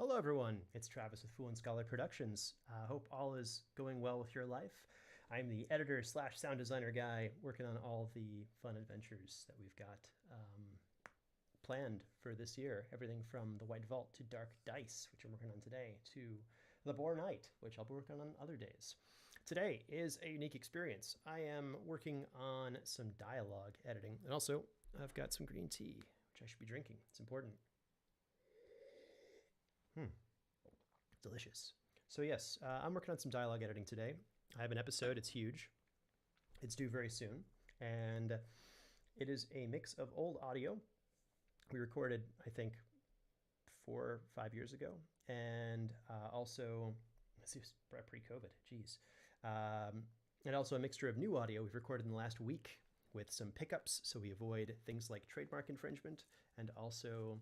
Hello, everyone. It's Travis with Fool and Scholar Productions. Hope all is going well with your life. I'm the editor slash sound designer guy working on all the fun adventures that we've got planned for this year. Everything from The White Vault to Dark Dice, which I'm working on today, to The Boar Knight, which I'll be working on other days. Today is a unique experience. I am working on some dialogue editing, and also I've got some green tea, which I should be drinking. It's important. Delicious. So yes, I'm working on some dialogue editing today. I have an episode. It's huge. It's due very soon. And it is a mix of old audio. We recorded, I think, 4 or 5 years ago. And also, this is pre-COVID, geez. And also a mixture of new audio we've recorded in the last week with some pickups, so we avoid things like trademark infringement, and also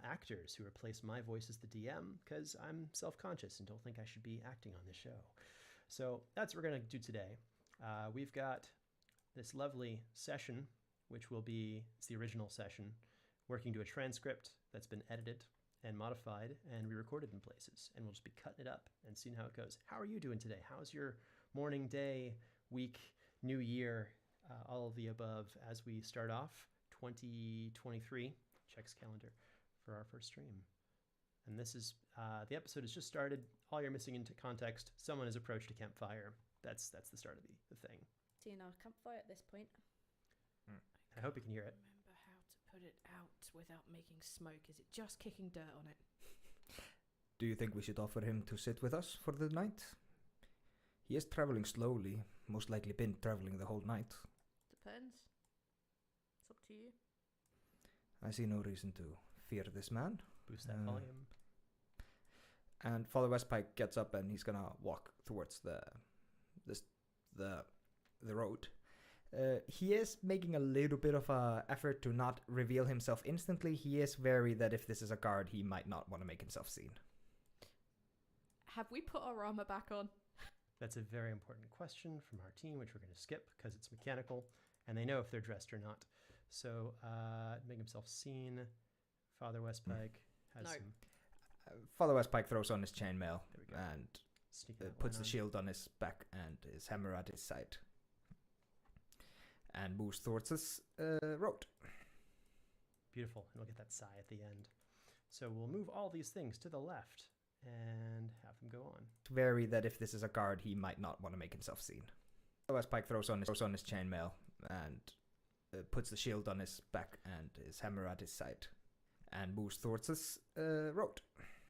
actors who replace my voice as the DM because I'm self-conscious and don't think I should be acting on this show. So that's what we're going to do today. We've got this lovely session, which will be, it's the original session, working to a transcript that's been edited and modified and re-recorded in places, and we'll just be cutting it up and seeing how it goes. How are you doing today? How's your morning, day, week, new year, all of the above as we start off 2023, checks calendar, for our first stream. And this is, the episode has just started. All you're missing into context, someone has approached a campfire. That's the start of the thing. Do you know a campfire at this point? I hope you can hear it. Remember how to put it out without making smoke. Is it just kicking dirt on it? Do you think we should offer him to sit with us for the night? He is traveling slowly, most likely been traveling the whole night. Depends. It's up to you. I see no reason to fear this man. Boost that volume. And Father Westpike gets up and he's gonna walk towards the road. He is making a little bit of a effort to not reveal himself instantly. He is wary that if this is a guard, he might not want to make himself seen. Have we put our armor back on? That's a very important question from our team, which we're going to skip because it's mechanical, and they know if they're dressed or not. So, make himself seen. Father Westpike has some... Father Westpike throws on his chainmail and puts the on. shield on his back and his hammer at his side. And moves towards this road. Beautiful. And we'll get that sigh at the end. So we'll move all these things to the left and have them go on. Wary that if this is a guard, he might not want to make himself seen. Westpike throws on his chainmail and puts the shield on his back and his hammer at his side. And moves towards this road.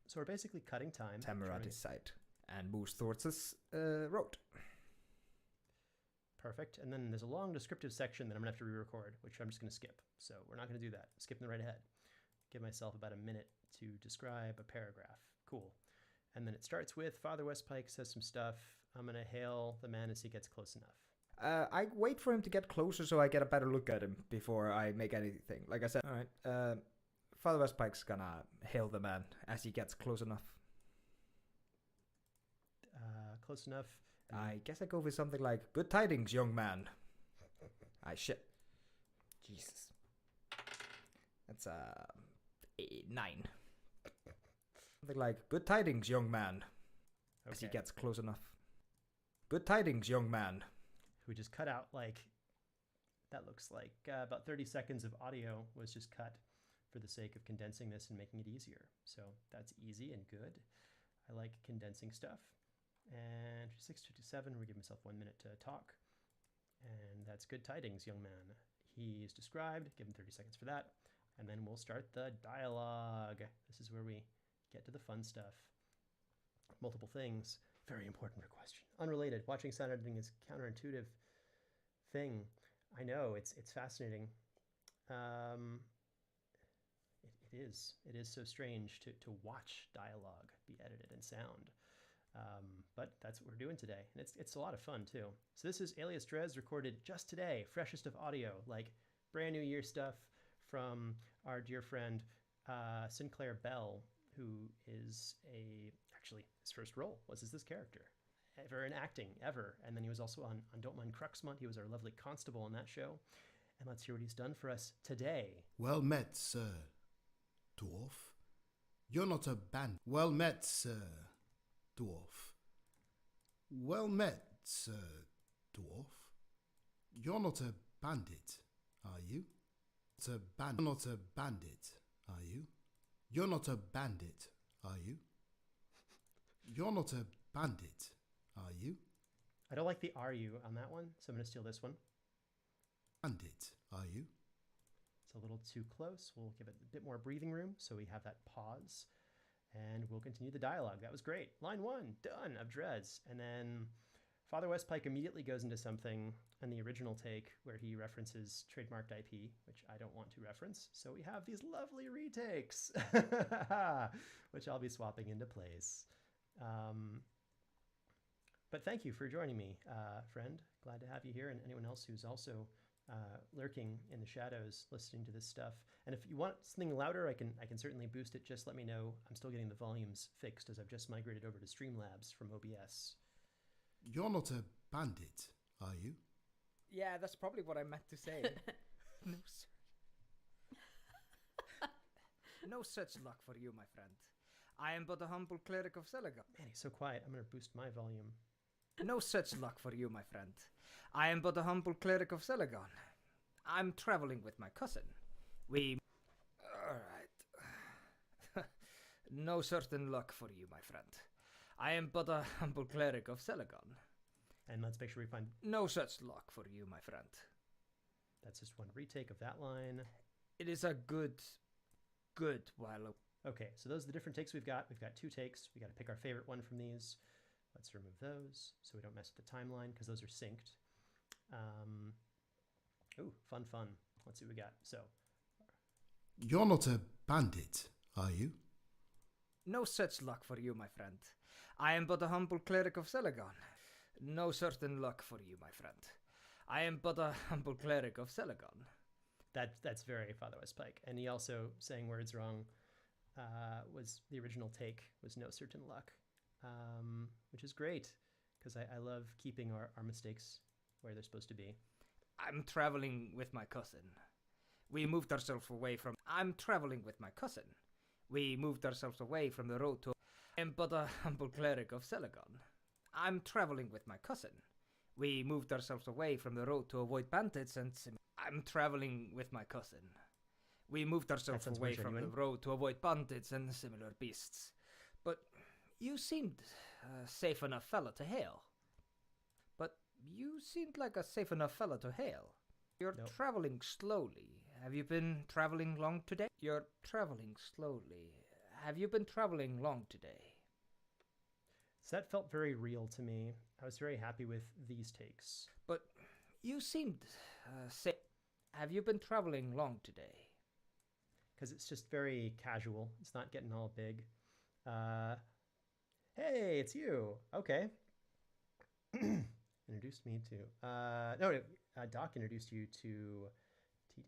So we're basically cutting time. Hammer at his side. And moves towards this road. Perfect. And then there's a long descriptive section that I'm going to have to re-record, which I'm just going to skip. So we're not going to do that. Skipping right ahead. Give myself about a minute to describe a paragraph. Cool. And then it starts with Father Westpike says some stuff. I'm going to hail the man as he gets close enough. I wait for him to get closer so I get a better look at him before I make anything. Like I said, all right. Father Westpike's gonna hail the man as he gets close enough. Close enough. I guess I go with something like, "Good tidings, young man." Shit. Jesus. That's a 9. Something like, "Good tidings, young man." Okay. As he gets close enough. "Good tidings, young man." We just cut out like, that looks like about 30 seconds of audio was just cut for the sake of condensing this and making it easier. So that's easy and good. I like condensing stuff. And 6:57, we're giving myself 1 minute to talk. And that's good tidings, young man. He's described, give him 30 seconds for that. And then we'll start the dialogue. This is where we get to the fun stuff. Multiple things. Very important question. Unrelated. Watching sound editing is counterintuitive thing. I know, it's fascinating. It is so strange to watch dialogue be edited in sound. But that's what we're doing today. And it's a lot of fun too. So this is Alias Drez recorded just today, freshest of audio, like brand new year stuff from our dear friend Sinclair Bell, who is actually his first role was as this character ever in acting ever. And then he was also on Don't Mind Cruxmont. He was our lovely constable on that show. And let's hear what he's done for us today. Well met, sir. Dwarf. You're not a bandit. Well met, Sir Dwarf. Well met, Sir Dwarf. You're not a bandit, are you? You're not a bandit, are you? You're not a bandit, are you? You're not a bandit, are you? I don't like the "are you" on that one, so I'm going to steal this one. Bandit, are you? It's a little too close. We'll give it a bit more breathing room so we have that pause. And we'll continue the dialogue. That was great. Line 1, done, of Dres. And then Father Westpike immediately goes into something in the original take where he references trademarked IP, which I don't want to reference. So we have these lovely retakes, which I'll be swapping into place. But thank you for joining me, friend. Glad to have you here, and anyone else who's also lurking in the shadows listening to this stuff. And if you want something louder, I can certainly boost it. Just let me know. I'm still getting the volumes fixed as I've just migrated over to Streamlabs from OBS. You're not a bandit, are you? Yeah, that's probably what I meant to say. No, sir. No such luck for you, my friend. I am but a humble cleric of Celagon. Man, he's so quiet. I'm going to boost my volume. No such luck for you, my friend. I am but a humble cleric of Celagon. I'm traveling with my cousin. Alright. No certain luck for you, my friend. I am but a humble cleric of Celagon. And let's make sure we find... No such luck for you, my friend. That's just one retake of that line. It is a good while. Okay, so those are the different takes we've got. We've got 2 takes. We got to pick our favorite one from these. Let's remove those so we don't mess with the timeline because those are synced. Ooh, fun. Let's see what we got. So, You're not a bandit, are you? No such luck for you, my friend. I am but a humble cleric of Celagon. No certain luck for you, my friend. I am but a humble cleric of Celagon. that's very Father Westpike. And he also saying words wrong was the original take, was no certain luck, which is great because I love keeping our mistakes where they're supposed to be. I'm traveling with my cousin. We moved ourselves away from... I'm traveling with my cousin. We moved ourselves away from the road to... I am but a humble cleric of Celagon. I'm traveling with my cousin. We moved ourselves away from the road to avoid bandits and... I'm traveling with my cousin. We moved ourselves away from the road to avoid bandits and similar beasts. But you seemed a safe enough fella to hail. You seemed like a safe enough fella to hail. You're traveling slowly. Have you been traveling long today? You're traveling slowly. Have you been traveling long today? So that felt very real to me. I was very happy with these takes. But you seemed safe. Have you been traveling long today? Because it's just very casual. It's not getting all big. Hey, it's you. Okay. Introduced me to... Doc introduced you to...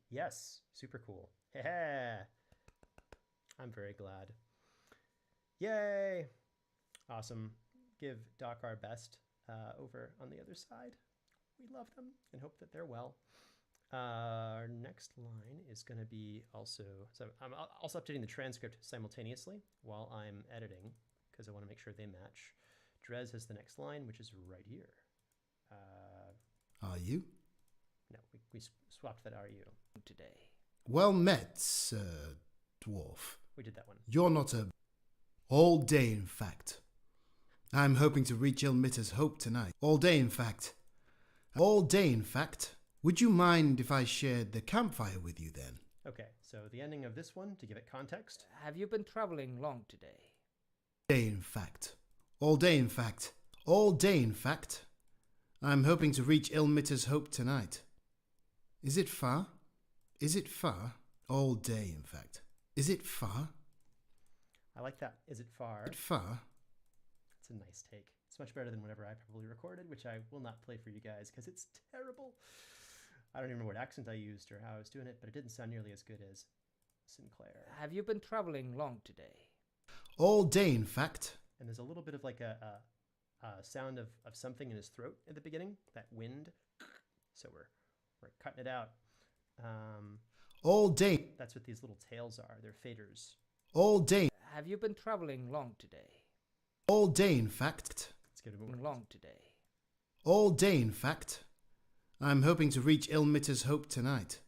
Yes, super cool. Yeah. I'm very glad. Yay. Awesome. Give Doc our best over on the other side. We love them and hope that they're well. Our next line is going to be also... So I'm also updating the transcript simultaneously while I'm editing because I want to make sure they match. Dres has the next line, which is right here. Are you? No, we swapped that "are you" today. Well met, Sir Dwarf. We did that one. You're not a... All day, in fact. I'm hoping to reach Ilmitter's Hope tonight. All day, in fact. All day, in fact. Would you mind if I shared the campfire with you then? Okay, so the ending of this one, to give it context. Have you been traveling long today? Day, in fact. All day, in fact. All day, in fact. I'm hoping to reach Ilmitter's Hope tonight. Is it far? Is it far? All day, in fact. Is it far? I like that. Is it far? Is it far? It's a nice take. It's much better than whatever I probably recorded, which I will not play for you guys because it's terrible. I don't even remember what accent I used or how I was doing it, but it didn't sound nearly as good as Sinclair. Have you been traveling long today? All day, in fact. And there's a little bit of like a sound of something in his throat at the beginning, that wind. So we're cutting it out. All day. That's what these little tails are. They're faders. All day. Have you been traveling long today? All day, in fact. Let's get it Long today. All day, in fact. I'm hoping to reach Ilmitter's Hope tonight.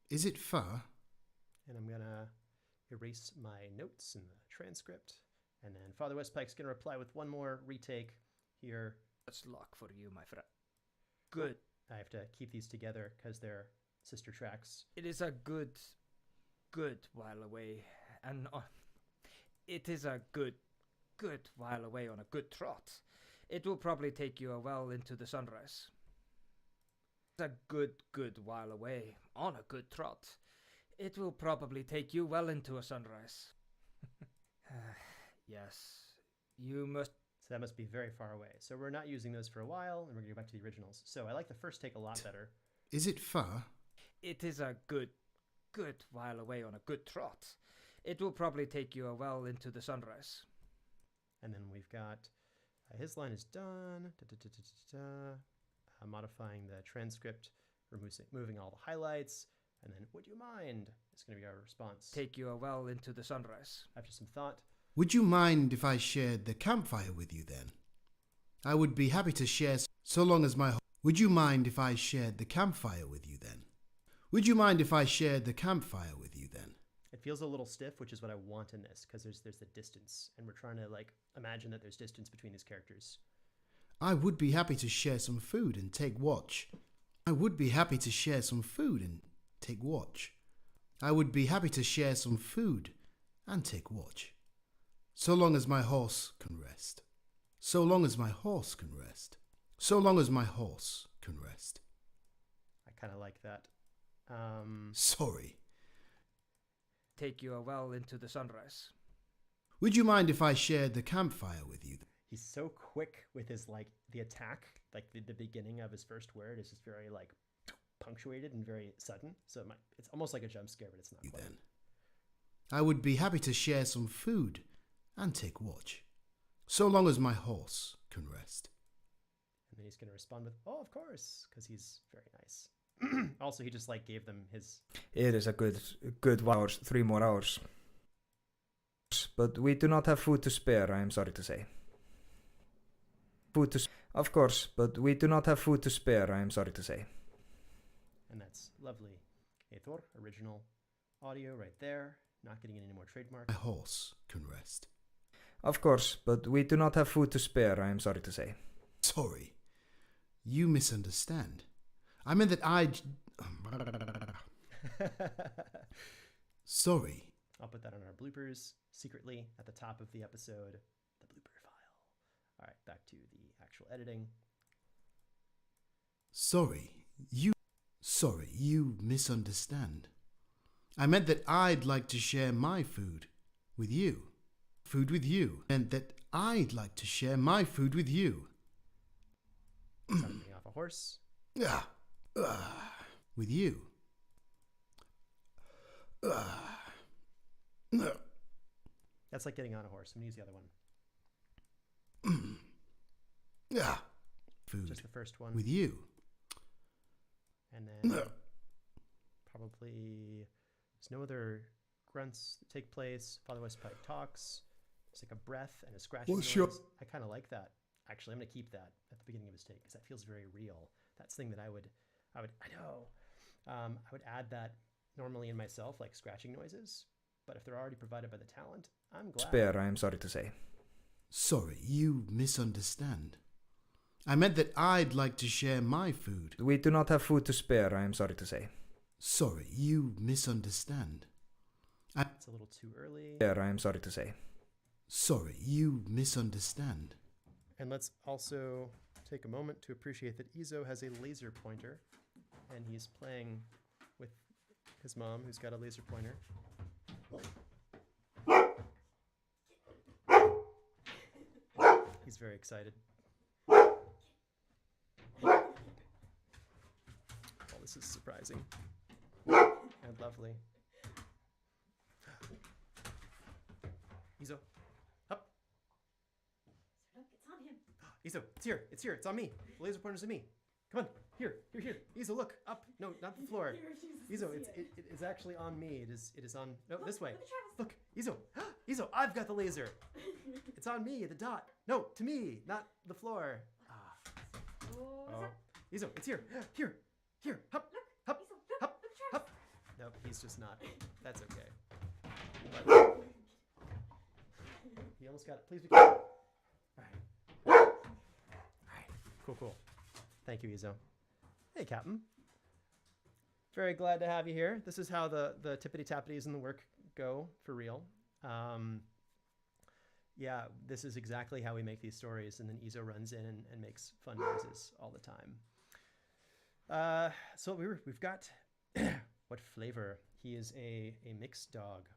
Is it far? And I'm gonna erase my notes in the transcript. And then Father Westpike's gonna reply with one more retake here. That's luck for you, my friend. Good. I have to keep these together because they're sister tracks. It is a good while away, and it is a good while away on a good trot. It will probably take you a well into the sunrise. It's a good while away on a good trot. It will probably take you well into a sunrise. Yes, you must. So that must be very far away. So we're not using those for a while, and we're gonna go back to the originals. So I like the first take a lot better. Is it far? It is a good while away on a good trot. It will probably take you a well into the sunrise. And then we've got his line is done. Modifying the transcript, removing all the highlights, and then would you mind? It's going to be our response. Take you a well into the sunrise. After some thought. Would you mind if I shared the campfire with you then? I would be happy to share so long as my... Would you mind if I shared the campfire with you then? Would you mind if I shared the campfire with you then? It feels a little stiff, which is what I want in this, because there's the distance, and we're trying to like imagine that there's distance between these characters. I would be happy to share some food and take watch. I would be happy to share some food and take watch. I would be happy to share some food and take watch. So long as my horse can rest. So long as my horse can rest. So long as my horse can rest. I kind of like that. Sorry. Take you a well into the sunrise. Would you mind if I shared the campfire with you? He's so quick with his like the attack, like the beginning of his first word is just very like punctuated and very sudden. So it's almost like a jump scare, but it's not. Quite. Then I would be happy to share some food and take watch, so long as my horse can rest. And then he's going to respond with, "Oh, of course," because he's very nice. Also, he just like gave them his. It is a good hours, 3 more hours. But we do not have food to spare, I am sorry to say. Of course, but we do not have food to spare, I am sorry to say. And that's lovely. Eithor, original audio right there. Not getting any more trademark. My horse can rest. Of course, but we do not have food to spare, I am sorry to say. Sorry. You misunderstand. I meant that Sorry. I'll put that on our bloopers secretly at the top of the episode. The blooper file. All right, back to the actual editing. Sorry, you misunderstand. I meant that I'd like to share my food with you. Food with you. And that I'd like to share my food with you. Something off a horse. With you. That's like getting on a horse. I'm going to use the other one. Food. Just the first one. With you. And then probably there's no other grunts that take place. Father Westpike talks. It's like a breath and a scratching noise. I kind of like that. Actually, I'm going to keep that at the beginning of his take because that feels very real. That's the thing that I know. I would add that normally in myself, like scratching noises. But if they're already provided by the talent, I'm glad. Spare, I am sorry to say. Sorry, you misunderstand. I meant that I'd like to share my food. We do not have food to spare, I am sorry to say. Sorry, you misunderstand. It's a little too early. Spare, I am sorry to say. Sorry, you misunderstand. And let's also take a moment to appreciate that Izo has a laser pointer, and he's playing with his mom, who's got a laser pointer. He's very excited. Oh, this is surprising and lovely. Izo, up. Look, it's on him. Izo, it's here, it's on me. The laser pointer's on me. Come on, here. Izo, look, up. No, not the floor. Izo, it's actually on me. It is on. No, this way. Look, Izo, Izo, I've got the laser. It's on me, the dot. No, to me, not the floor. Ah. Oh, Oh. Izo, it's here. Here. Hup, hup, Look, hup, look, Travis. hup. Nope, he's just not. That's okay. But he almost got it. Please be careful. All right. Cool. Thank you, Izo. Hey, Captain. Very glad to have you here. This is how the tippity-tappities in the work go for real. Yeah, this is exactly how we make these stories, and then Izo runs in and makes fun noises all the time. So we've got what flavor? He is a mixed dog.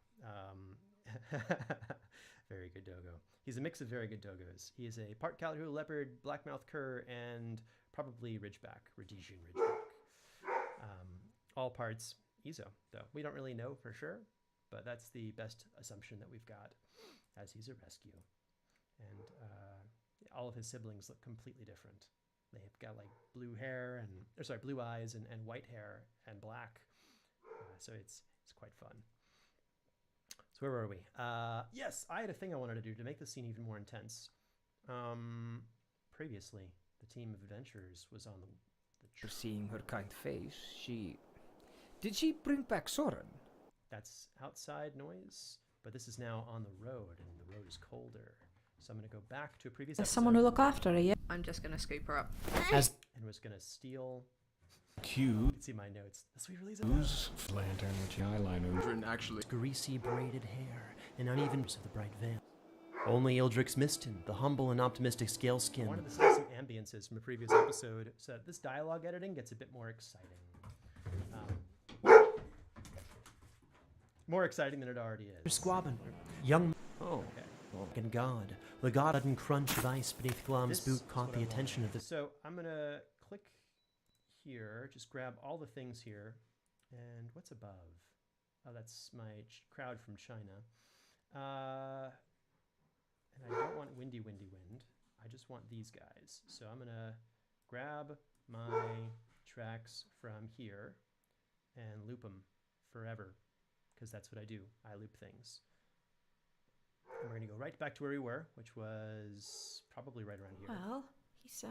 Very good doggo. He's a mix of very good doggos. He is a part Calico leopard, blackmouth cur, and probably Rhodesian ridgeback. All parts Izo, though. We don't really know for sure, but that's the best assumption that we've got, as he's a rescue. And all of his siblings look completely different. They've got like blue eyes and white hair and black. So it's quite fun. So where were we? Yes, I had a thing I wanted to do to make the scene even more intense. Previously, the team of adventurers was on the Seeing her kind face, did she bring back Soren? That's outside noise, but this is now on the road, and the road is colder. So I'm going to go back to a previous There's episode. someone to look after her, yeah? I'm just going to scoop her up. And was going to steal... Cute. You can see my notes. The sweet release of Lantern with the eyeliner. And actually, greasy braided hair and uneven of the bright veil. Only Ildrix Miston, the humble and optimistic scale skin. I wanted to see some ambiences from a previous episode so that this dialogue editing gets a bit more exciting. More exciting than it already is. Squabbin, young. Oh, okay. And God, the sudden crunch of ice beneath Glom's boot caught the attention of the. So I'm gonna click here, just grab all the things here, and what's above? Oh, that's my crowd from China. And I don't want windy wind. I just want these guys. So I'm gonna grab my tracks from here and loop them forever, because that's what I do. I loop things. And we're gonna go right back to where we were, which was probably right around here. Well, he's,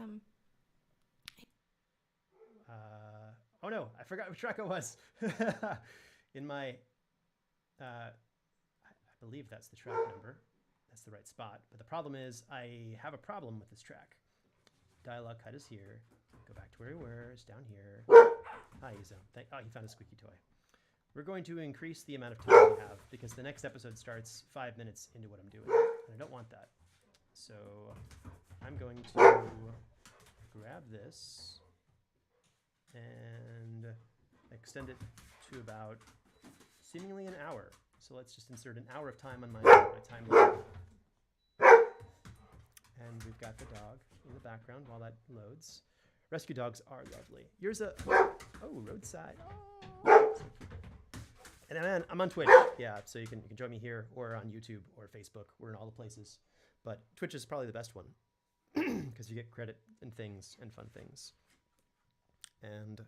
Oh no, I forgot which track it was. In my, I believe that's the track number. That's the right spot. But the problem is I have a problem with this track. Dialogue cut is here. Go back to where we were. It's down here. Hi, Izo. Oh, he found a squeaky toy. We're going to increase the amount of time we have because the next episode starts 5 minutes into what I'm doing. And I don't want that. So I'm going to grab this and extend it to about seemingly an hour. So let's just insert an hour of time on my timeline. And we've got the dog in the background while that loads. Rescue dogs are lovely. Here's a roadside. Oh. And then I'm on Twitch. Yeah, so you can join me here or on YouTube or Facebook. We're in all the places. But Twitch is probably the best one because you get credit and things and fun things. And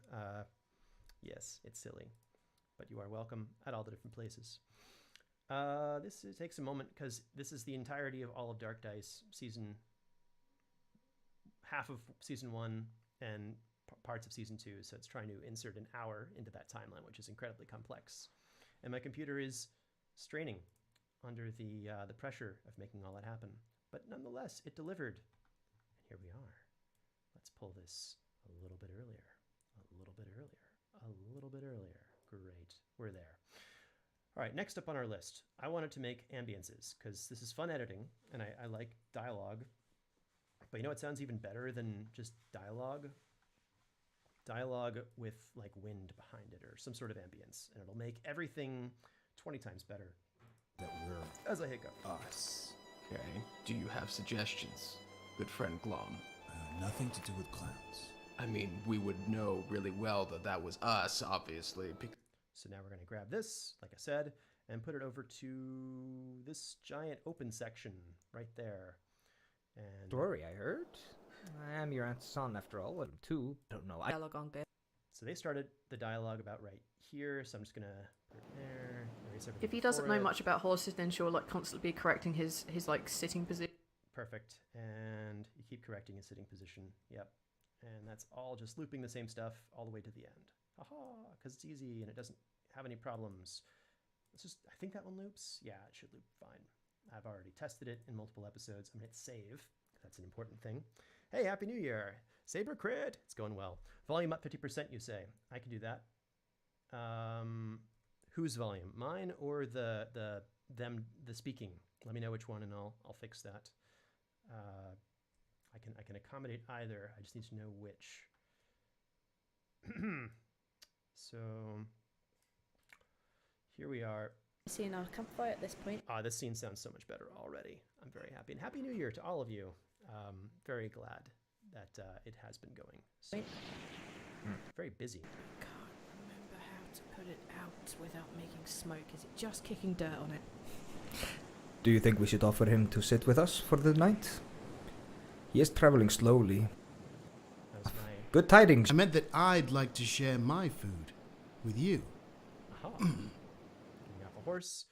yes, it's silly, but you are welcome at all the different places. This takes a moment because this is the entirety of all of Dark Dice half of season 1 and parts of season 2. So it's trying to insert an hour into that timeline, which is incredibly complex. And my computer is straining under the pressure of making all that happen. But nonetheless, it delivered. And here we are. Let's pull this a little bit earlier. A little bit earlier. Great. We're there. All right, next up on our list, I wanted to make ambiences because this is fun editing and I like dialogue. But you know what sounds even better than just dialogue? Dialogue with like wind behind it or some sort of ambience, and it'll make everything 20 times better. that we're As I hiccup. us. Okay. Do you have suggestions, good friend Glom? Nothing to do with clowns. I mean, we would know really well that was us, obviously. So now we're going to grab this, like I said, and put it over to this giant open section right there. And Story, I heard. I am your aunt's son, after all, and too. Don't know. Dialogue on good. so they started the dialogue about right here, so I'm just going to put it there. Very erase everything. If he doesn't before know it. much about horses, then she'll like constantly be correcting his like sitting position. Perfect. And you keep correcting his sitting position. Yep. And that's all just looping the same stuff all the way to the end. Haha, because it's easy and it doesn't have any problems. Let's just, I think that one loops. Yeah, it should loop fine. I've already tested it in multiple episodes. I'm going to hit save. That's an important thing. Hey, Happy New Year. Saber crit. It's going well. Volume up 50%, you say. I can do that. Whose volume? Mine or the speaking? Let me know which one and I'll fix that. I can accommodate either. I just need to know which. So here we are. Seeing our campfire at this point. This scene sounds so much better already. I'm very happy. And Happy New Year to all of you. Very glad that it has been going. So, very busy. Can't remember how to put it out without making smoke. Is it just kicking dirt on it? Do you think we should offer him to sit with us for the night? He is traveling slowly. That was my... Good tidings. I meant that I'd like to share my food with you. Aha. Getting off a horse.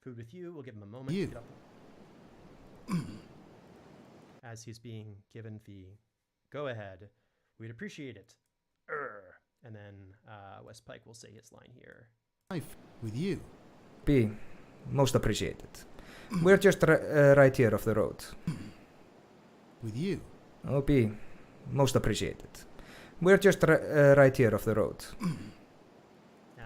Food with you. We'll give him a moment You. to get up. As he's being given the go-ahead, we'd appreciate it. And then West Pike will say his line here. Life with you. Be most appreciated. We're just right here off the road. With you. Oh, be most appreciated. We're just right here off the road.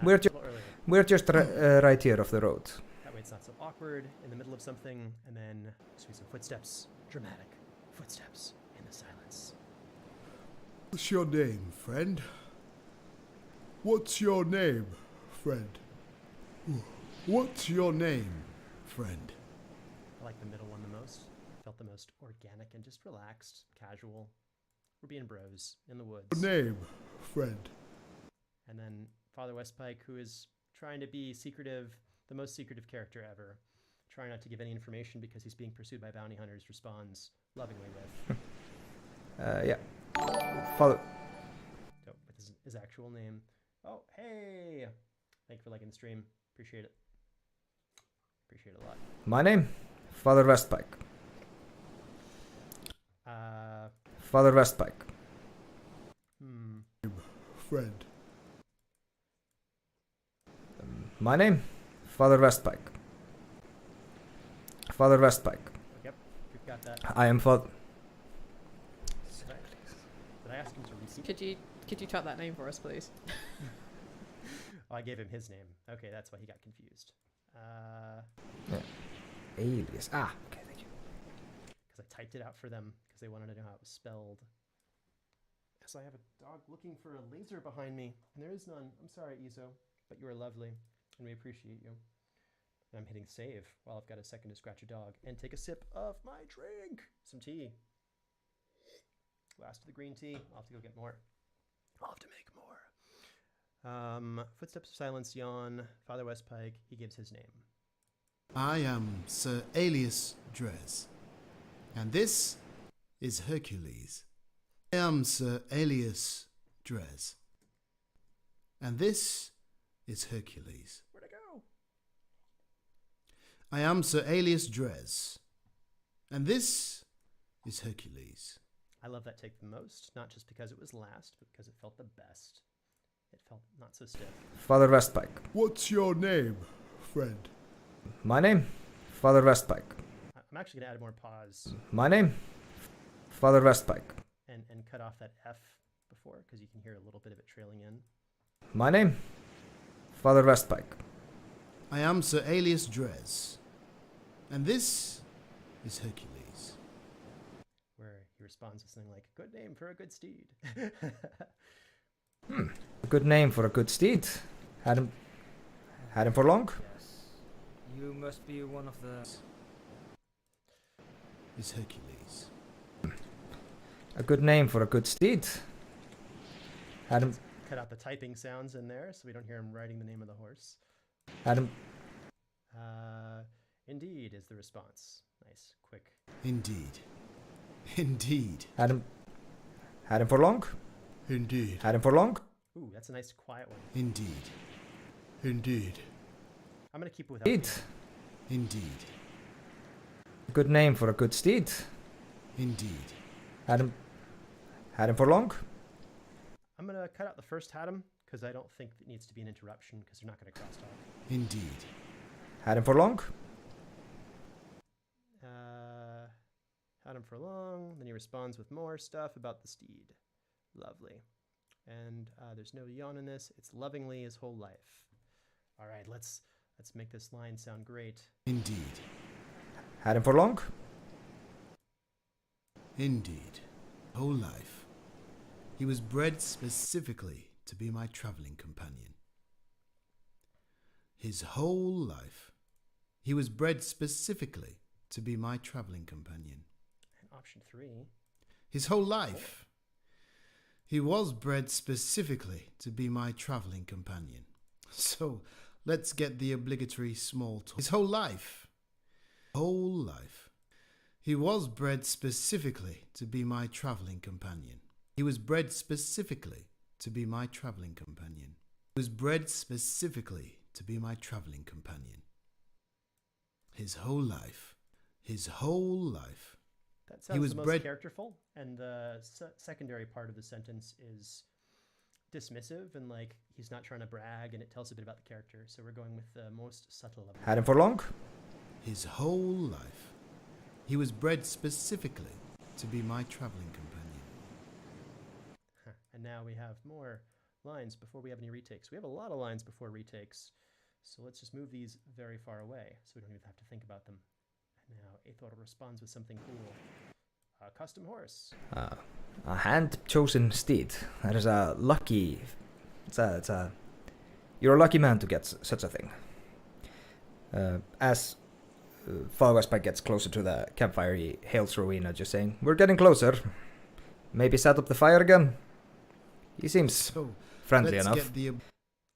We're A little earlier. We're just right here off the road. That way it's not so awkward in the middle of something, and then see some footsteps. Dramatic footsteps in the silence. What's your name, friend? What's your name, friend? What's your name, friend? I like the middle one the most. Felt the most organic and just relaxed, casual. We're being bros in the woods. Your name, friend. And then Father Westpike, who is trying to be secretive, the most secretive character ever, trying not to give any information because he's being pursued by bounty hunters, responds lovingly with... Yeah. Father. with his actual name. Oh, hey! Thank you for liking the stream. Appreciate it. Appreciate it a lot. My name, Father Westpike. Father Westpike. Friend. My name, Father Westpike. Father Westpike. Yep, we've got that. I am Father. Did I ask him to repeat? Could you type that name for us, please? Oh, I gave him his name. Okay, that's why he got confused. Alias. Ah, okay, thank you. Because I typed it out for them because they wanted to know how it was spelled. Yes, I have a dog looking for a laser behind me, and there is none. I'm sorry, Izo, but you are lovely, and we appreciate you. And I'm hitting save while I've got a second to scratch a dog and take a sip of my drink. Some tea. Last of the green tea. I'll have to go get more. I'll have to make more. Footsteps of silence, yawn. Father Westpike, he gives his name. I am Sir Alias Drez, and this is Hercules. I am Sir Alias Drez, and this is Hercules. Where'd I go? I am Sir Alias Drez, and this is Hercules. I love that take the most, not just because it was last, but because it felt the best. It felt not so stiff. Father Westpike. What's your name, friend? My name, Father Westpike. I'm actually going to add more pause My name, Father Westpike. and cut off that F before, because you can hear a little bit of it trailing in. My name, Father Westpike. I am Sir Alias Drez, and this is Hercules. Where he responds with something like, good name for a good steed. A good name for a good steed. Had him for long? Yes. You must be one of the... Is Hercules. A good name for a good steed. Had him. Cut out the typing sounds in there so we don't hear him writing the name of the horse. Had him. Indeed is the response. Nice, quick. Indeed. Indeed. Had him for long? Indeed. Had him for long? Ooh, that's a nice quiet one. Indeed. Indeed. I'm gonna keep it without. Steed. Indeed. Good name for a good steed. Indeed. Had him for long? I'm gonna cut out the first had him because I don't think it needs to be an interruption because they're not gonna crosstalk. Indeed. Had him for long? Had him for long. Then he responds with more stuff about the steed. Lovely. And there's no yawn in this. It's lovingly his whole life. All right, let's make this line sound great. Indeed. Had him for long? Indeed. Whole life. He was bred specifically to be my traveling companion. His whole life. He was bred specifically to be my traveling companion. And option 3. His whole life. He was bred specifically to be my traveling companion. So, let's get the obligatory small talk. His whole life. Whole life. He was bred specifically to be my traveling companion. He was bred specifically to be my traveling companion. He was bred specifically to be my traveling companion. His whole life. His whole life. That sounds He was the most bred- characterful, and the secondary part of the sentence is dismissive and like he's not trying to brag, and it tells a bit about the character. So we're going with the most subtle of them. Had him for long? His whole life. He was bred specifically to be my traveling companion. And now we have more lines before we have any retakes. We have a lot of lines before retakes, so let's just move these very far away so we don't even have to think about them. And now Aethor responds with something cool. A custom horse. A hand-chosen steed. That is a lucky... You're a lucky man to get such a thing. As Falwestback gets closer to the campfire, he hails Rowena, just saying, "We're getting closer. Maybe set up the fire again?" He seems So, friendly let's enough. get the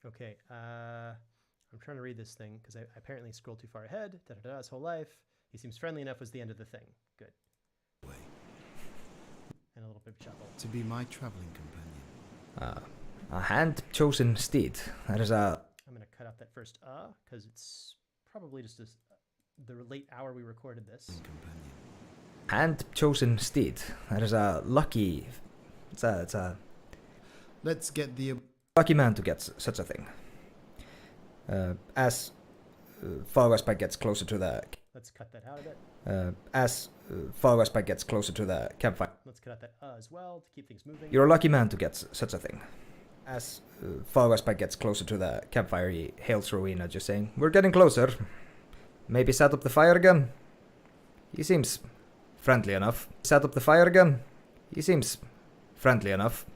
Okay, I'm trying to read this thing because I apparently scrolled too far ahead. His whole life. He seems friendly enough was the end of the thing. Good. way And a little bit of chuckle. to be my traveling companion. A hand-chosen steed. That is a... I'm going to cut out that first because it's probably just the late hour we recorded this. Companion. Hand-chosen steed. That is a lucky... It's a Let's get the lucky man to get such a thing. As Falwestback gets closer to the... Let's cut that out of it. As Falwestback gets closer to the campfire. Let's cut out that as well to keep things moving. You're a lucky man to get such a thing. As Falwestback gets closer to the campfire, he hails Rowena, just saying, "We're getting closer. Maybe set up the fire again?" He seems friendly enough. Set up the fire again? He seems friendly enough.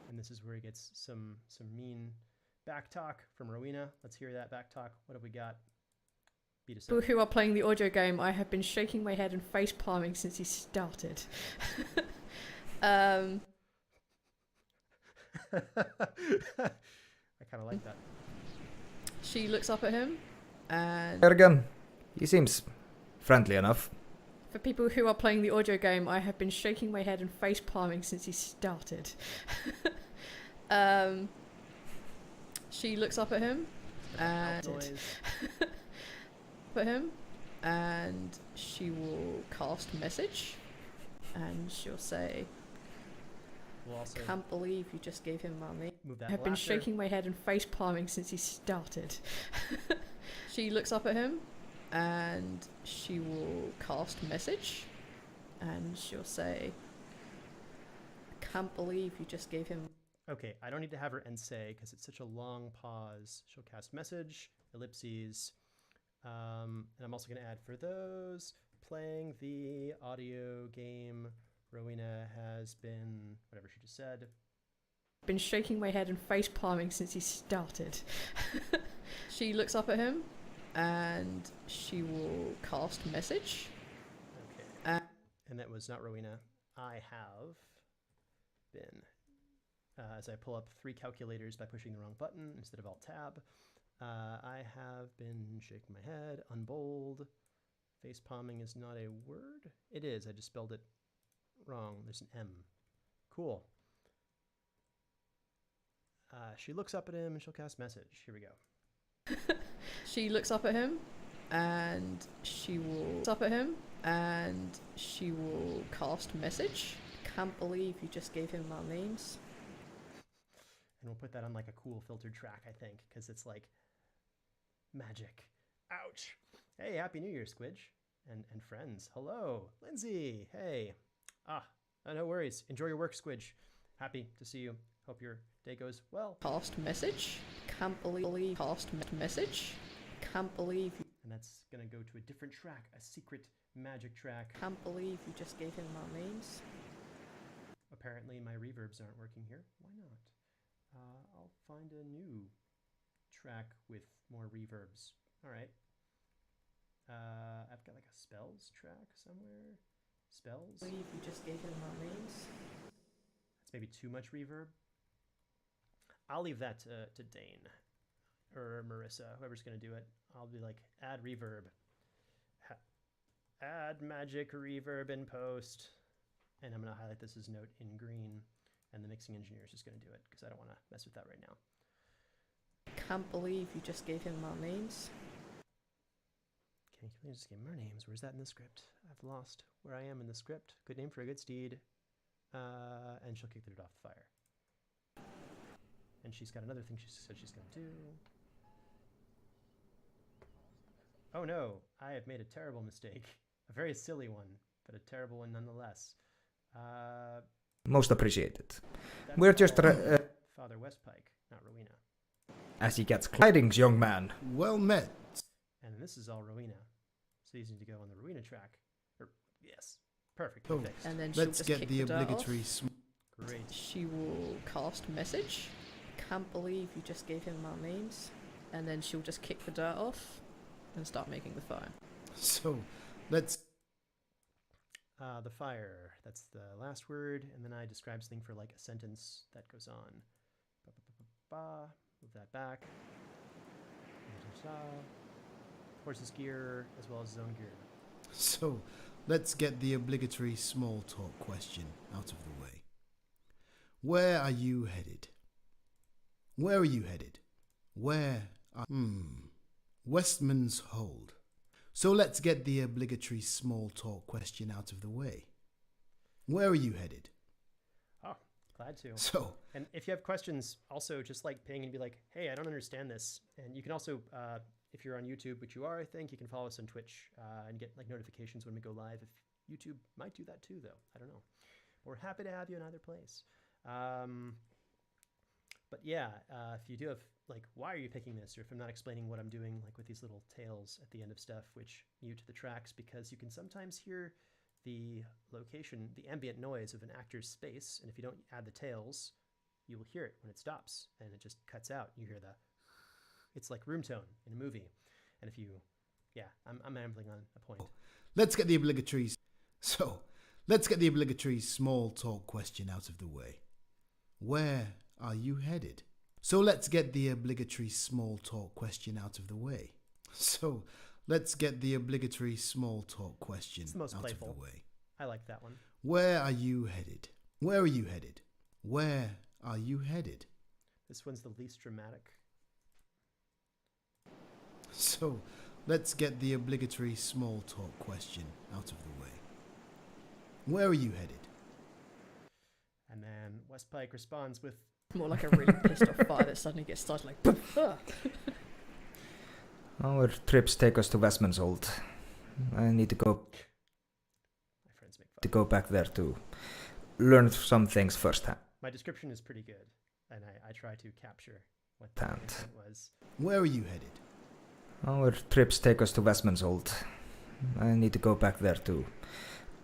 And this is where he gets some mean back talk from Rowena. Let's hear that back talk. What have we got? Beat us People up. who are playing the audio game, I have been shaking my head and face palming since he started. I kind of like that. She looks up at him, and Fire again? He seems friendly enough. for people who are playing the audio game, I have been shaking my head and face palming since he started. She looks up at him, and Noise. at him, and she will cast message, and she'll say, We'll also "Can't believe you just gave him money. move that I have been laughter. shaking my head and face palming since he started." She looks up at him, and she will cast message, and she'll say, "Can't believe you just gave him." Okay, I don't need to have her end say because it's such a long pause. She'll cast message, ellipses, and I'm also going to add for those playing the audio game. Rowena has been whatever she just said. Been shaking my head and face palming since he started. She looks up at him, and she will cast message. Okay, and that was not Rowena. I have been. As I pull up 3 calculators by pushing the wrong button instead of Alt-Tab. I have been shaking my head, unbold. Face palming is not a word. It is, I just spelled it wrong. There's an M. Cool. She looks up at him and she'll cast message. Here we go. She looks up at him, and she will cast message. Can't believe you just gave him our names. And we'll put that on like a cool filtered track, I think, because it's like magic. Ouch. Hey, Happy New Year, Squidge. And friends. Hello. Lindsay. Hey. No worries. Enjoy your work, Squidge. Happy to see you. Hope your day goes well. Cast message. Can't believe message. Can't believe you. And that's going to go to a different track, a secret magic track. Can't believe you just gave him our names. Apparently my reverbs aren't working here. Why not? I'll find a new track with more reverbs. All right. I've got like a spells track somewhere. Spells? Believe you just gave him our names. That's maybe too much reverb. I'll leave that to Dane or Marissa, whoever's going to do it. I'll be like, add reverb. Add magic reverb in post. And I'm going to highlight this as note in green. And the mixing engineer is just going to do it because I don't want to mess with that right now. Can't believe you just gave him our names. Can you just give him our names? Where's that in the script? I've lost where I am in the script. Good name for a good steed. And she'll kick the dirt off the fire. And she's got another thing she said she's going to do. Oh no, I have made a terrible mistake. A very silly one, but a terrible one nonetheless. Most appreciated. That's We're just Father Westpike, not Rowena. as he gets tidings, young man. Well met. And this is all Rowena. So these need to go on the Rowena track. Yes, perfect. Oh, Fixed. And then she'll Let's just get kick the dirt off. obligatory Great. She will cast message. Can't believe you just gave him our names. And then she'll just kick the dirt off and start making the fire. So, let's... The fire, that's the last word, and then I describe something for like a sentence that goes on. Ba, ba, ba, ba, ba. Move that back. Horse's gear as well as his own gear. So, let's get the obligatory small talk question out of the way. Where are you headed? Where are you headed? Where are... Westman's Hold. So let's get the obligatory small talk question out of the way. Where are you headed? Oh, glad to. So, And if you have questions, also just like ping and be like, hey, I don't understand this. And you can also, if you're on YouTube, which you are, I think, you can follow us on Twitch and get like notifications when we go live. If YouTube might do that too, though. I don't know. We're happy to have you in either place. But yeah, if you do have like, why are you picking this? Or if I'm not explaining what I'm doing, like with these little tails at the end of stuff, which mute the tracks because you can sometimes hear the location, the ambient noise of an actor's space. And if you don't add the tails, you will hear it when it stops and it just cuts out. You hear it's like room tone in a movie. And if you, yeah, I'm rambling on a point. let's get the obligatory... So, let's get the obligatory small talk question out of the way. Where are you headed? So let's get the obligatory small talk question out of the way. So let's get the obligatory small talk question It's the most out playful. of the way. I like that one. Where are you headed? Where are you headed? Where are you headed? This one's the least dramatic. So let's get the obligatory small talk question out of the way. Where are you headed? And then Westpike responds with, More like a really pissed off fire that suddenly gets started like... "Ah." Our trips take us to Westman's Hold. I need to my friends make fun. go back there to learn some things firsthand. My description is pretty good, and I try to capture what the intent was. Where are you headed? Our trips take us to Westman's Hold. I need to go back there to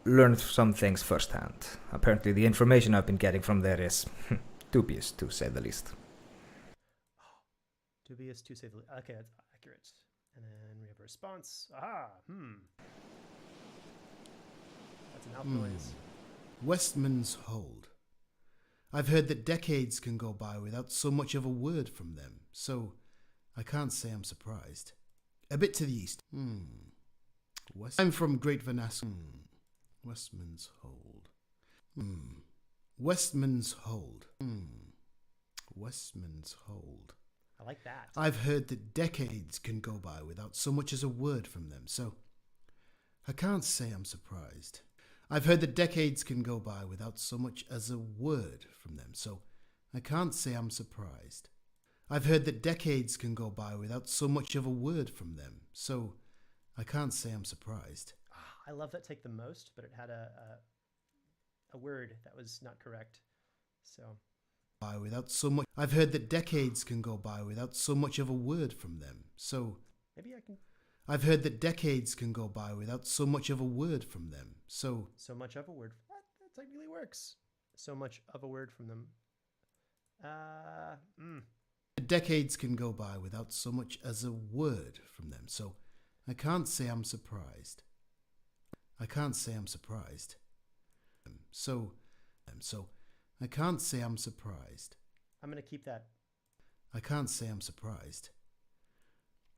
learn some things firsthand. Apparently the information I've been getting from there is dubious, to say the least. Dubious to say the least. Okay, that's accurate. And then we have a response. Aha, That's an mouth noise. Westman's Hold. I've heard that decades can go by without so much of a word from them, so I can't say I'm surprised. A bit to the east. I'm from Great Vanassa. Westman's Hold. Westman's Hold. Westman's Hold. I like that. I've heard that decades can go by without so much as a word from them, so I can't say I'm surprised. I've heard that decades can go by without so much as a word from them, so I can't say I'm surprised. I've heard that decades can go by without so much of a word from them, so I can't say I'm surprised. I love that take the most, but it had a word that was not correct. So By without so much. I've heard that decades can go by without so much of a word from them, so maybe I can. I've heard that decades can go by without so much of a word from them, so So much of a word. That technically works. So much of a word from them. decades can go by without so much as a word from them, so I can't say I'm surprised. I can't say I'm surprised. So I can't say I'm surprised. I'm going to keep that. I can't say I'm surprised.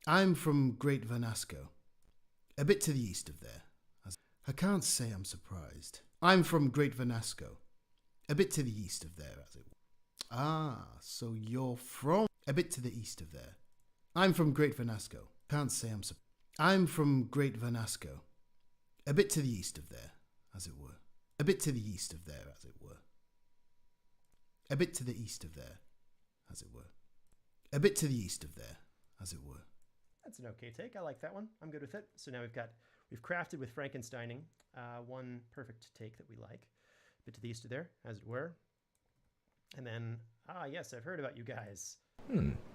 I'm from Great Vanasco, a bit to the east of there. I can't say I'm surprised. I'm from Great Vanasco, a bit to the east of there, as it were. Ah, so you're from a bit to the east of there. I'm from Great Vanasco. Can't say I'm surprised. I'm from Great Vanasco, a bit to the east of there, as it were. A bit to the east of there, as it were. A bit to the east of there, as it were. A bit to the east of there, as it were. That's an okay take. I like that one. I'm good with it. So now we've crafted with Frankensteining one perfect take that we like. A bit to the east of there, as it were. And then, yes, I've heard about you guys.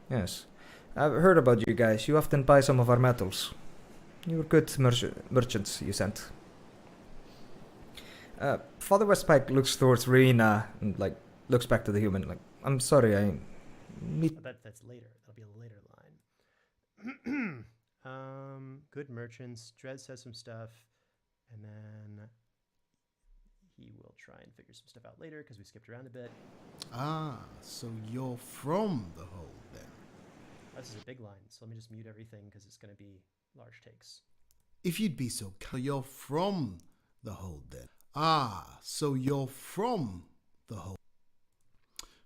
Yes. I've heard about you guys. You often buy some of our metals. You were good merchants, you sent. Father Westpike looks towards Rena and, looks back to the human. I'm sorry, That's later. That'll be a later line. Good merchants. Dred says some stuff. And then he will try and figure some stuff out later because we skipped around a bit. Ah, so you're from the hold then. This is a big line, so let me just mute everything because it's going to be large takes. If you'd be so kind, you're from the hold then. Ah, so you're from the hold.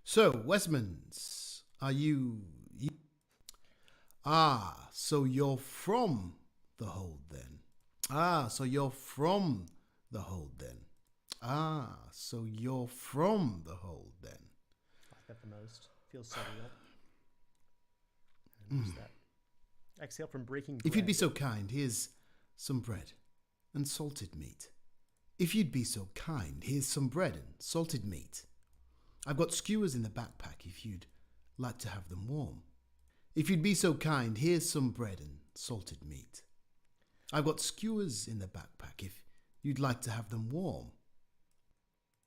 So, Westmans, are you... Ah, so you're from the hold then. Ah, so you're from the hold then. Ah, so you're from the hold then. I like that the most. Feels so real. And there's that exhale from breaking bread. If you'd be so kind, here's some bread and salted meat. If you'd be so kind, here's some bread and salted meat. I've got skewers in the backpack if you'd like to have them warm. If you'd be so kind, here's some bread and salted meat. I've got skewers in the backpack if you'd like to have them warm.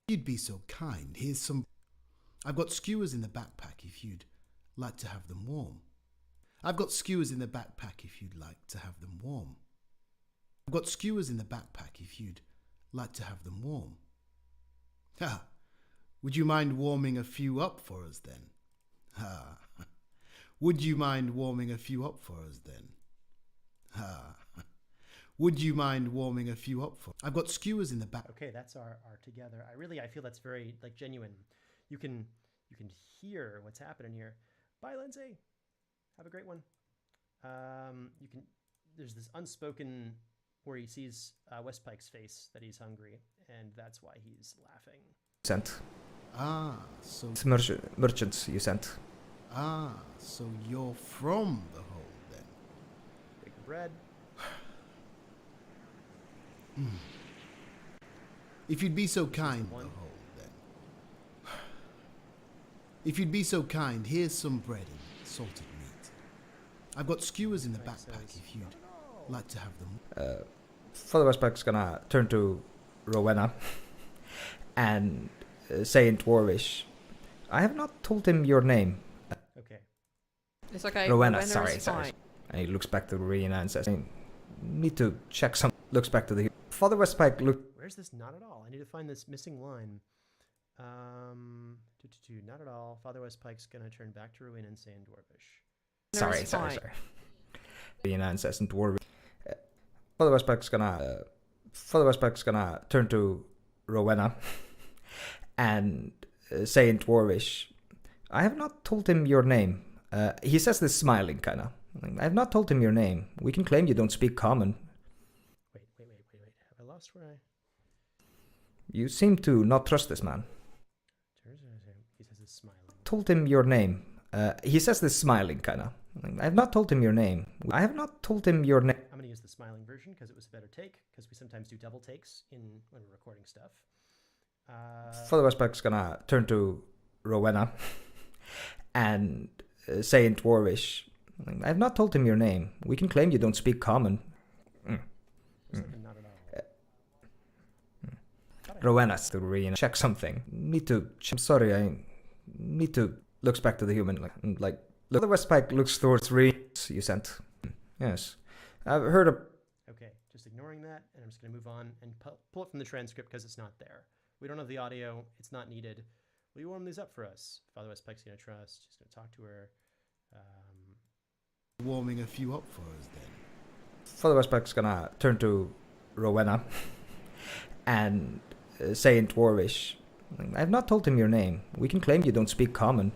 If you'd be so kind, here's some... I've got skewers in the backpack if you'd like to have them warm. I've got skewers in the backpack if you'd like to have them warm. I've got skewers in the backpack if you'd like to have them warm. Ha! Would you mind warming a few up for us then? Ha! Would you mind warming a few up for us then? Ha! Would you mind warming a few up for... I've got skewers in the back... Okay, that's our together. I feel that's very, genuine. You can hear what's happening here. Bye, Lindsay. Have a great one. There's this unspoken where he sees Westpike's face that he's hungry, and that's why he's laughing. Sent. Ah, so... It's merchants you sent. Ah, so you're from the hold then. Big bread. If you'd be so kind, the hold then. If you'd be so kind, here's some bread and salted meat. I've got skewers in the backpack if you'd like to have them. Father Westpike's gonna turn to Rowena and say in Dwarvish, I have not told him your name. Okay. It's okay. Rowena, Rowena's sorry. fine. And he looks back to Rowena and says, need to check some... Looks back to the... Father Westpike Where's this not at all? I need to find this missing line. Not at all. Father Westpike's gonna turn back to Rowena and say in Dwarvish. Sorry. Rowena and says in Dwarvish. Father Westpike's gonna turn to Rowena and say in Dwarvish, I have not told him your name. He says this smiling, kinda. I've not told him your name. We can claim you don't speak common. Wait. Have I lost where I... You seem to not trust this man. He says it's smiling. Told him your name. He says this smiling, kinda. I've not told him your name. I have not told him your name. I'm going to use the smiling version because it was a better take, because we sometimes do double takes when we're recording stuff. Father Westpack's gonna turn to Rowena and say in Dwarvish, I've not told him your name. We can claim you don't speak common. Not at all. Rowena's to check something. I'm sorry, I need to... Looks back to the human. Look, Father Westpack looks towards you sent. Yes. I've heard of... Okay, just ignoring that, and I'm just going to move on and pull it from the transcript because it's not there. We don't have the audio. It's not needed. Will you warm these up for us? Father Westpack's going to trust. Just going to talk to her. Warming a few up for us then. Father Westpack's gonna turn to Rowena and say in Dwarvish, I've not told him your name. We can claim you don't speak common.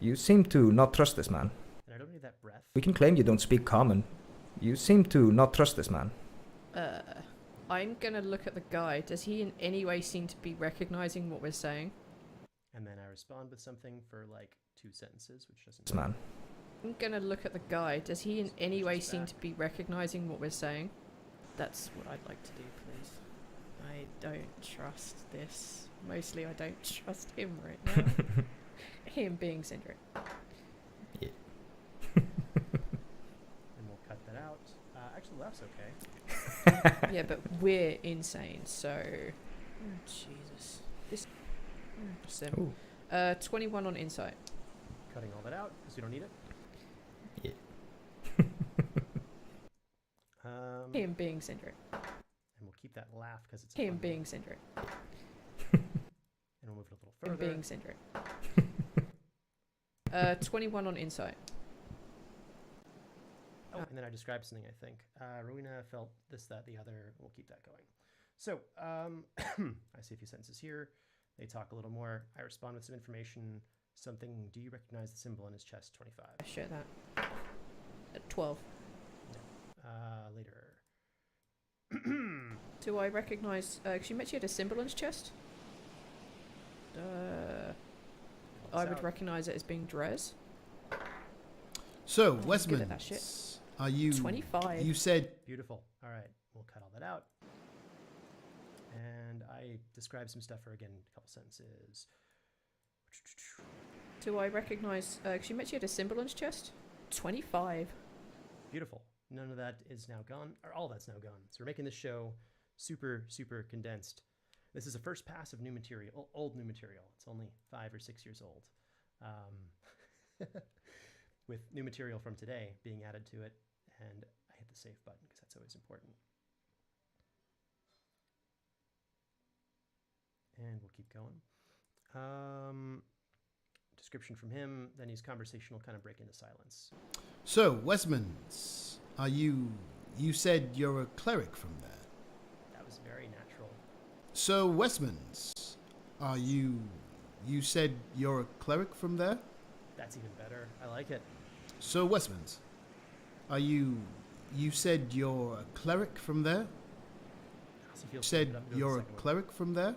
You seem to not trust this man. And I don't need that breath. We can claim you don't speak common. You seem to not trust this man. I'm gonna look at the guy. Does he in any way seem to be recognizing what we're saying? And then I respond with something for like 2 sentences, which doesn't... This man. I'm gonna look at the guy. Does he in any way seem to be recognizing what we're saying? That's what I'd like to do, please. I don't trust this. Mostly I don't trust him right now. Him being Sindri. Yeah. And we'll cut that out. Actually, laugh's okay. Yeah, but we're insane, so... Oh, Jesus. This... Sim. 21 on insight. Cutting all that out because we don't need it. Yeah. Him being Sindri. And we'll keep that laugh because it's Him fun being one. Sindri. And we'll move it a little Him further. being Sindri. 21 on insight. Oh, and then I described something, I think. Rowena felt this, that, the other. We'll keep that going. So, I see a few sentences here. They talk a little more. I respond with some information. Something, do you recognize the symbol in his chest? 25. I share that. 12. Later. Do I recognize... she mentioned she had a symbol on his chest? I would recognize it as being Drez. So, I'm good at that Westman, shit. are you... 25. You said... Beautiful. All right. We'll cut all that out. And I describe some stuff for, again, a couple sentences. Do I recognize... she mentioned she had a symbol on his chest? 25. Beautiful. None of that is now gone, or all that's now gone. So we're making this show super, super condensed. This is a first pass of new material, old new material. It's only 5 or 6 years old. With new material from today being added to it, and I hit the save button because that's always important. And we'll keep going. Description from him, then his conversation will kind of break into silence. So, Westmans, are you... You said you're a cleric from there. That was very natural. So, Westmans, are you... You said you're a cleric from there? That's even better. I like it. So, Westmans, are you... You said you're a cleric from there? Also feels Said good. I'm doing the you're a second one. cleric from there?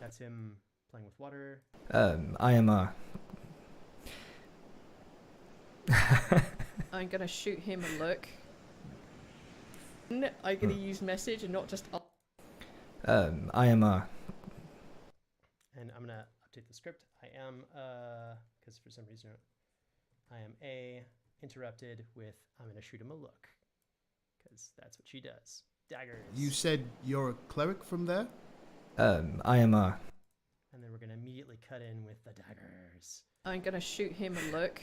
That's him playing with water. I am a... I'm gonna shoot him a look. I'm gonna use message and not just... I am a... And I'm gonna update the script. I am because for some reason I am interrupted with I'm gonna shoot him a look because that's what she does. Daggers. You said you're a cleric from there? I am a... And then we're gonna immediately cut in with the daggers. I'm gonna shoot him a look.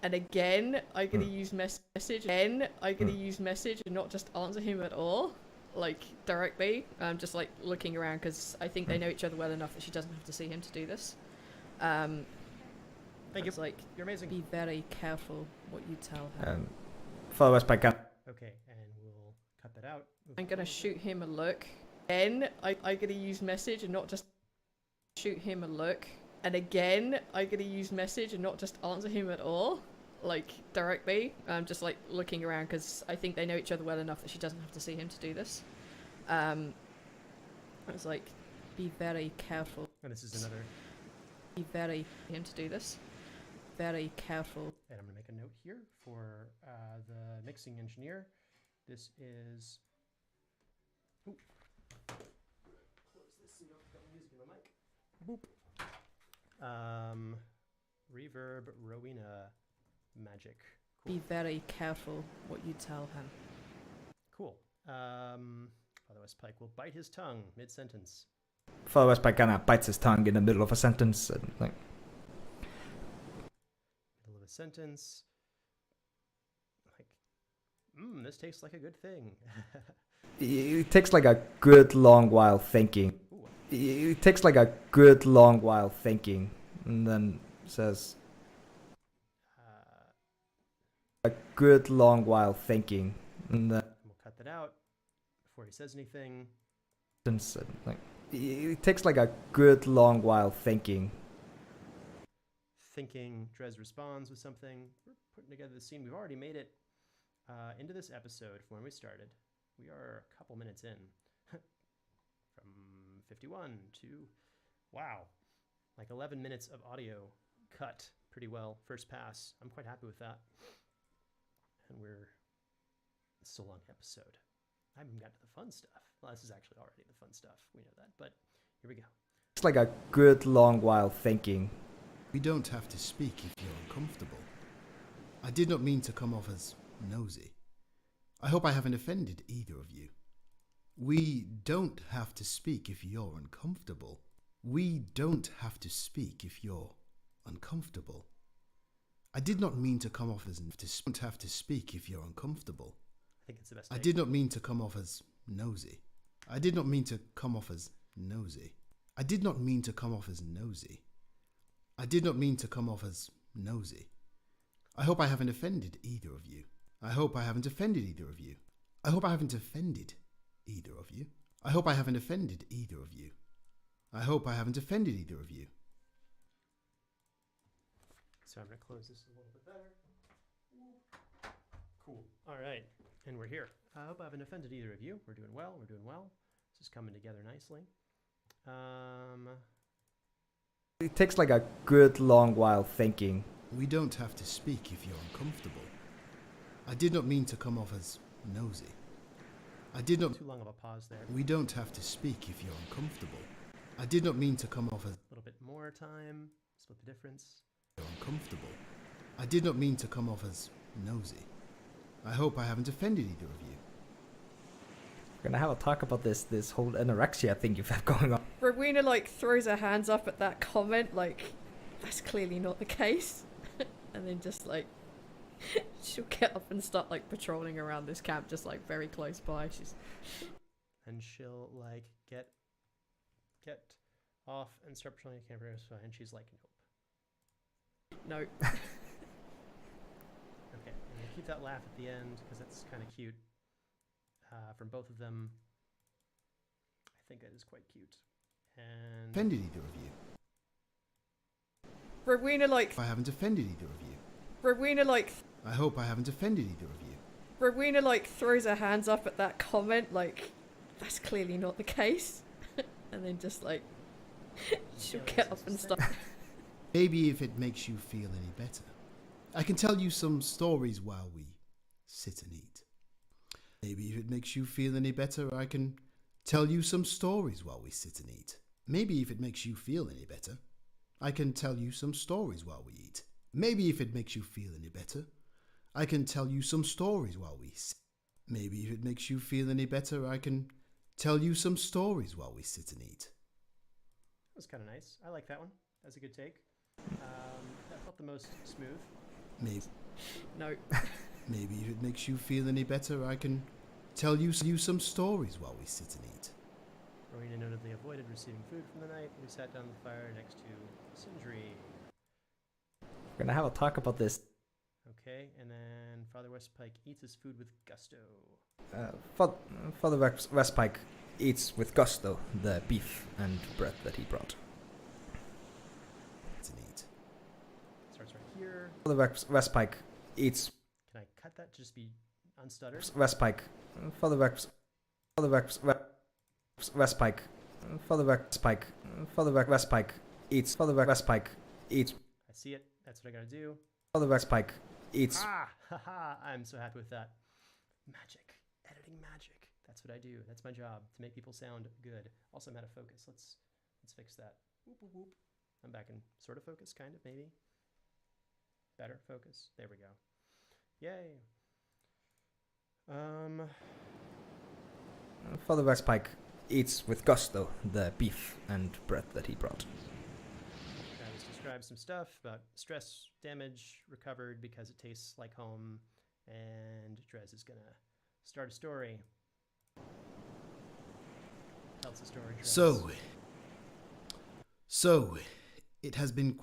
And again, I'm gonna use message. Again, I'm gonna use message and not just answer him at all. Like, directly. I'm just, like, looking around because I think they know each other well enough that she doesn't have to see him to do this. Thank you. Like, You're amazing. be very careful what you tell her. Father Westpack can... Okay, and we'll cut that out. I'm gonna shoot him a look. Again, I'm gonna use message and not just... shoot him a look. And again, I'm going to use message and not just answer him at all, like directly. I'm just like looking around because I think they know each other well enough that she doesn't have to see him to do this. I was like, be very careful. And this is another. Be very him to do this. Very careful. And I'm going to make a note here for the mixing engineer. This is. Ooh. Close this so you don't have music in my mic. Boop. Reverb Rowena magic. Cool. Be very careful what you tell him. Cool. Father Westpike will bite his tongue mid-sentence. Father Westpike kind of bites his tongue in the middle of a sentence. And, like, Middle of a sentence. Like, this tastes like a good thing. it takes like a good long while thinking. Ooh. It takes like a good long while thinking, and then says, a good long while thinking, and then We'll cut that out before he says anything. like, it takes like a good long while thinking. Thinking, Drez responds with something. We're putting together the scene. We've already made it into this episode from when we started. We are a couple minutes in. From 51 to, wow, like 11 minutes of audio cut pretty well. First pass. I'm quite happy with that. And it's still a long episode. I haven't got to the fun stuff. Well, this is actually already the fun stuff. We know that, but here we go. It's like a good long while thinking. We don't have to speak if you're uncomfortable. I did not mean to come off as nosy. I hope I haven't offended either of you. We don't have to speak if you're uncomfortable. We don't have to speak if you're uncomfortable. I did not mean to come off as don't have to speak if you're uncomfortable. I think it's the best. I did not mean to come off as nosy. I did not mean to come off as nosy. I did not mean to come off as nosy. I did not mean to come off as nosy. I hope I haven't offended either of you. I hope I haven't offended either of you. I hope I haven't offended either of you. I hope I haven't offended either of you. I hope I haven't offended either of you. So I'm going to close this a little bit better. Cool. All right. And we're here. I hope I haven't offended either of you. We're doing well. We're doing well. This is coming together nicely. It takes like a good long while thinking. We don't have to speak if you're uncomfortable. I did not mean to come off as nosy. I did not. Too long of a pause there. We don't have to speak if you're uncomfortable. I did not mean to come off as A little bit more time. Split the difference. you're uncomfortable. I did not mean to come off as nosy. I hope I haven't offended either of you. We're gonna have a talk about this whole anorexia thing you've had going on. Rowena like throws her hands up at that comment, like that's clearly not the case, and then just like she'll get up and start like patrolling around this camp, just like very close by. And she'll like get off and start patrolling the camera. And she's like, nope. No. Okay. And I keep that laugh at the end because that's kind of cute. From both of them. I think that is quite cute. And Offended either of you. Rowena like I haven't offended either of you. Rowena like I hope I haven't offended either of you. Rowena like throws her hands up at that comment, like that's clearly not the case, and then just like she'll get up and start. Maybe if it makes you feel any better, I can tell you some stories while we sit and eat. Maybe if it makes you feel any better, I can tell you some stories while we sit and eat. Maybe if it makes you feel any better, I can tell you some stories while we eat. Maybe if it makes you feel any better, I can tell you some stories while we sit. Maybe if it makes you feel any better, I can tell you some stories while we sit and eat. that was kind of nice. I like that one. That's a good take. That felt the most smooth. Maybe. No. Maybe if it makes you feel any better, I can tell you some stories while we sit and eat. Rowena noted they avoided receiving food from the night. We sat down at the fire next to Sindri. We're gonna have a talk about this. Okay, and then Father Westpike eats his food with gusto. Father Westpike eats with gusto the beef and bread that he brought. Westpike eats. Can I cut that to just be unstuttered? Westpike. For the Westpike. For the Westpike. For the Westpike eats. For the Westpike eats. I see it. That's what I gotta do. For the Westpike eats. Ah, haha, I'm so happy with that. Magic. Editing magic. That's what I do. That's my job, to make people sound good. Also, I'm out of focus. Let's fix that. Whoop, whoop, whoop. I'm back in sort of focus, kind of, maybe. Better focus. There we go. Yay. Father Westpike eats with gusto the beef and bread that he brought. Travis describes some stuff about stress damage recovered because it tastes like home, and Drez is gonna start a story. Tells the story. Drez. So, it's been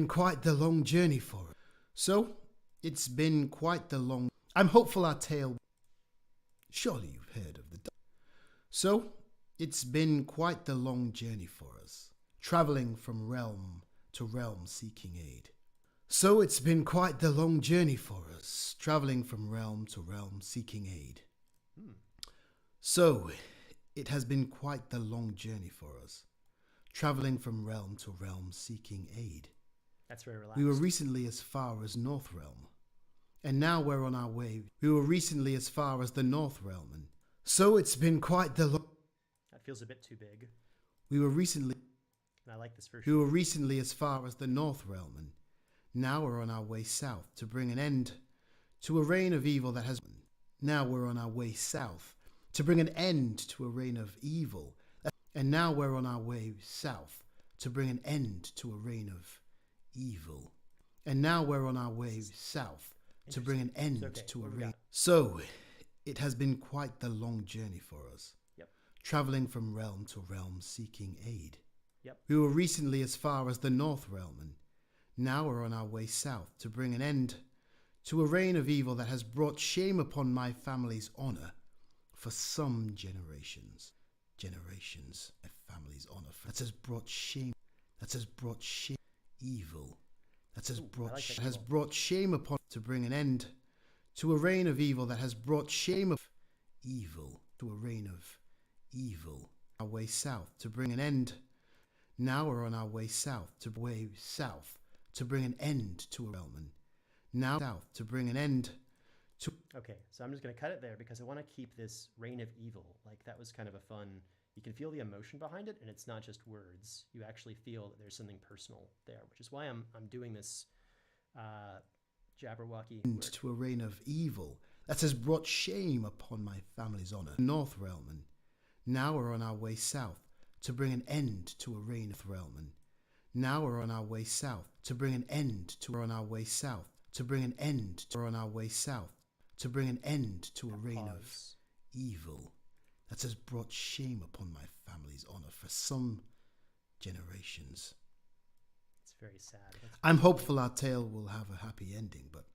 quite the long journey for us. So, it's been quite the long. I'm hopeful our tale. Surely you've heard of the. So, it's been quite the long journey for us, traveling from realm to realm seeking aid. So, it's been quite the long journey for us, traveling from realm to realm seeking aid. So, it has been quite the long journey for us, traveling from realm to realm seeking aid. That's very relaxed. We were recently as far as North Realm, and now we're on our way. We were recently as far as the North Realm, and so it's been quite the long. That feels a bit too big. We were recently. And I like this version. We were recently as far as the North Realm, and now we're on our way south to bring an end to a reign of evil that has. Now we're on our way south to bring an end to a reign of evil, and now we're on our way south to bring an end to a reign of evil, and now we're on our way south to bring an end to a reign. So, it has been quite the long journey for us. Yep. Traveling from realm to realm seeking aid. Yep. We were recently as far as the North Realm, and now we're on our way south to bring an end to a reign of evil that has brought shame upon my family's honor for some generations. Generations, my family's honor. That has brought shame. That has brought shame. Evil. That has brought shame upon to bring an end to a reign of evil that has brought shame of evil to a reign of evil. Our way south to bring an end. Now we're on our way south to bring an end to a realm, and now south to bring an end to. Okay, so I'm just gonna cut it there because I want to keep this reign of evil. Like, that was kind of a fun. You can feel the emotion behind it, and it's not just words. You actually feel that there's something personal there, which is why I'm doing this Jabberwocky work. To a reign of evil that has brought shame upon my family's honor. North Realm, and now we're on our way south to bring an end to a reign of realm, and now we're on our way south to bring an end to. We're on our way south to bring an end. We're on our way south to bring an end to a reign of evil that has brought shame upon my family's honor for some generations. It's very sad. I'm hopeful our tale will have a happy ending, but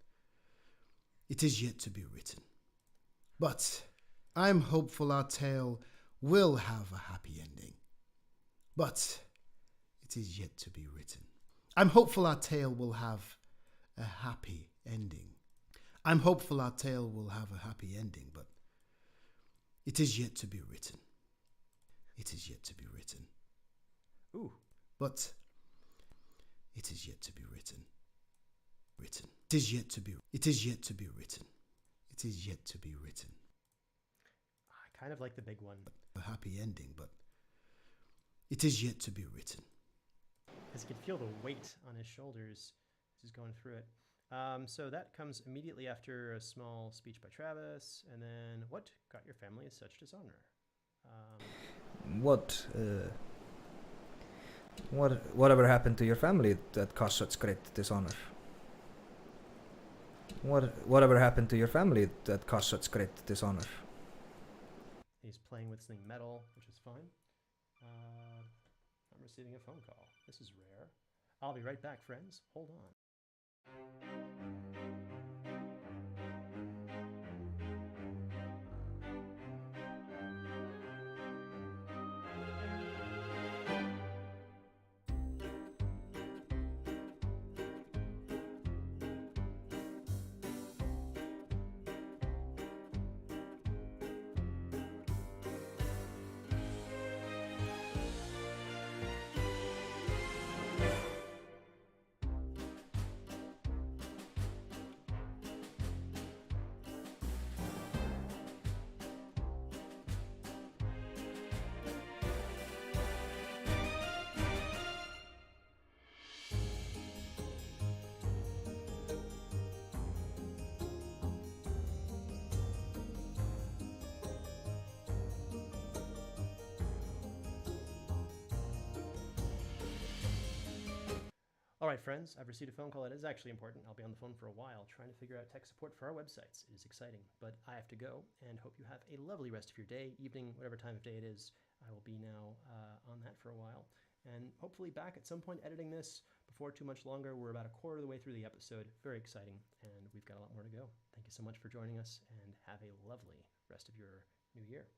it is yet to be written. But I'm hopeful our tale will have a happy ending, but it is yet to be written. I'm hopeful our tale will have a happy ending. I'm hopeful our tale will have a happy ending, but it is yet to be written. It is yet to be written. Ooh. But it is yet to be written. Written. It is yet to be. It is yet to be written. It is yet to be written. I kind of like the big one. A happy ending, but it is yet to be written. Because you can feel the weight on his shoulders as he's going through it. So that comes immediately after a small speech by Travis, and then what got your family such dishonor? Whatever happened to your family that caused such great dishonor? Whatever happened to your family that caused such great dishonor? He's playing with something metal, which is fine. I'm receiving a phone call. This is rare. I'll be right back, friends. Hold on. All right, friends, I've received a phone call. It is actually important. I'll be on the phone for a while trying to figure out tech support for our websites. It is exciting, but I have to go and hope you have a lovely rest of your day, evening, whatever time of day it is. I will be now on that for a while and hopefully back at some point editing this before too much longer. We're about a quarter of the way through the episode. Very exciting, and we've got a lot more to go. Thank you so much for joining us, and have a lovely rest of your new year.